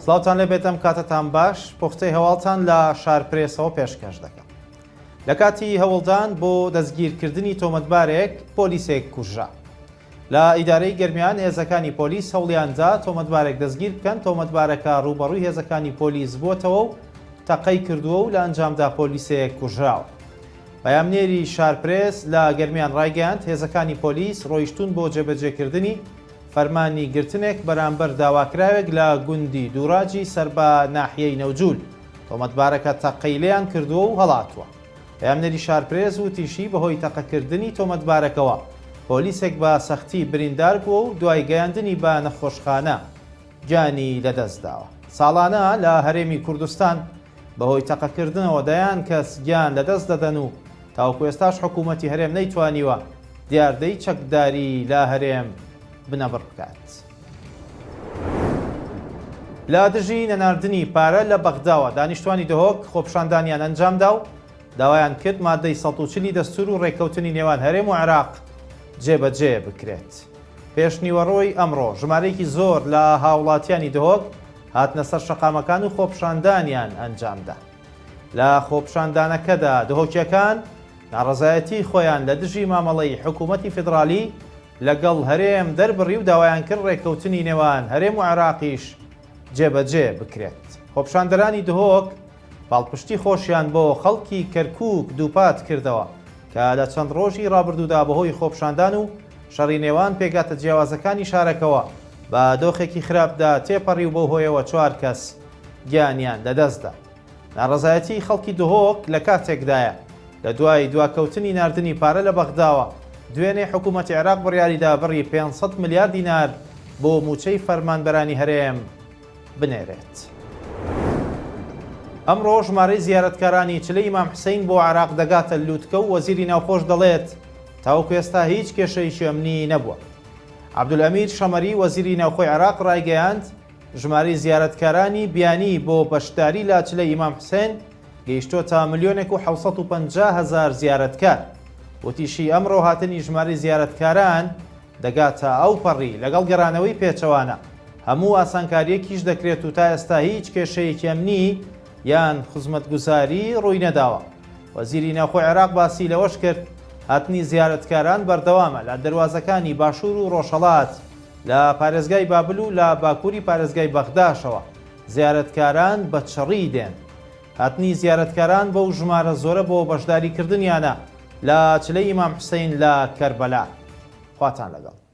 سڵاوتان لێ بێتم کاتتان باش پۆختەی هەواڵتان لە شارپرێسەوە پێشکەش دەکەم. لە کاتی هەوڵدان بۆ دەستگیرکردنی تۆمەتبارێک پۆلیسێک کوژرا. لە ئیدارەی گەرمیان هێزەکانی پۆلیس هەوڵیاندا تۆمەتبارێک دەستگیر بکەن. تۆمەتبارەکە ڕوبەڕووی هێزەکانی پۆلیس بووتەوە و تەقەی کردووە و لە ئەنجامدا پۆلیسێک کوژراوە. پەیامنێری شارپرێس لە گەرمیان ڕایگەیاند هێزەکانی پۆلیس ڕۆیشتون بۆ جێبەجێکردنی فەرمانی گرتنێک بەرامبەر داواکراوێک لە گوندی دووڕاجی سەر بە ناحیەی نەوجول. تۆمەتبارەکە تەقەی لێیان کردووە و هەڵاتووە. پەیامنێری شارپرێس وتیشی بەهۆی تەقەکردنی تۆمەتبارەکەوە پۆلیسێک بە سەختی بریندار بووە و دوای گەیاندنی بە نەخۆشخانە گیانی لەدەستداوە. ساڵانە لە هەرێمی کوردستان بەهۆی تەقەکردنەوە دەیان کەس گیان لەدەست دەدەن و تاوەکو ئێستاش حکوومەتی هەرێم نەیتوانیوە دیاردەی چەکداری لە هەرێم بنەبڕ بکات. لە دژی نەناردنی پارە لە بەغداوە دانیشتوانی دهۆک خۆپشاندانیان ئەنجامدا و داوایان کرد مادەی 140 دەستور و ڕێککەوتنی نێوان هەرێم و عێراق جێبەجێ بکرێت. پێشنیوەڕۆی ئەمڕۆ ژمارەیەکی زۆر لە هاوڵاتیانی دهۆک هاتنە سەر شەقامەکان و خۆپشاندانیان ئەنجامدا. لە خۆپشاندانەکەدا دهۆکیەکان ناڕەزایەتی خۆیان لە دژی مامەڵەی حکوومەتی فیدرالی لەگەڵ هەرێم دەربڕی و داوایان کرد ڕێککەوتنی نێوان هەرێم و عێراقیش جێبەجێ بکرێت. خۆپشاندەرانی دهۆک پاڵپشتی خۆشیان بۆ خەڵکی کەرکووک دووپات کردەوە کە لە چەند ڕۆژی ڕابردوودا بەهۆی خۆپشاندان و شەڕی نێوان پێگاتە جیاوازەکانی شارەکەوە بە دۆخێکی خراپدا تێپەڕی و بۆ هۆیەوە 4 کەس گیانیان لەدەستدا. ناڕەزایەتی خەڵکی دهۆک لە کاتێکدایە لە دوای دواکەوتنی ناردنی پارە لە بەغداوە دوێنێ حکوومەتی عێراق بڕیاریدا بڕی 500 ملیار دینار بۆ موچەی فەرمانبەرانی هەرێم بنێرێت. ئەمڕۆ ژمارەی زیارەتکارانی چلەی ئیمام حوسێین بۆ عێراق دەگاتە لووتکە و وەزیری ناوخۆش دەڵێت تاوەکو ئێستا هیچ کێشەیەکی ئەمنی نەبووە. عەبدولئەمیر شەمەری وەزیری ناوخۆی عێراق ڕایگەیاند ژمارەی زیارەتکارانی بیانی بۆ بەشداری لە چلەی ئیمام حوسێن گەیشتۆتە 1,750,000 زیارەتکار. وتیشی ئەمڕۆ هاتنی ژمارەی زیارەتکاران دەگاتە ئەو پەڕی لەگەڵ گەڕانەوەی پێچەوانە هەموو ئاسانکاریەکیش دەکرێت و تا ئێستا هیچ کێشەیەکی ئەمنی یان خزمەتگوزاری ڕووی نەداوە. وەزیری ناوخۆی عێراق باسی لەوەش کرد هاتنی زیارەتکاران بەردەوامە لە دەواازەکانی باشوور و ڕۆژهەڵات لە پارێزگای بابل و لە باکووری پارێزگای بەغداشەوە زیارەتکاران بە چڕی دێن. هاتنی زیارەتکاران بەو ژمارە زۆرە بۆ بەشداریکردنیانە لە چلەی ئیمام حوسێین لە کەربەلا. خواتان لەگەڵ.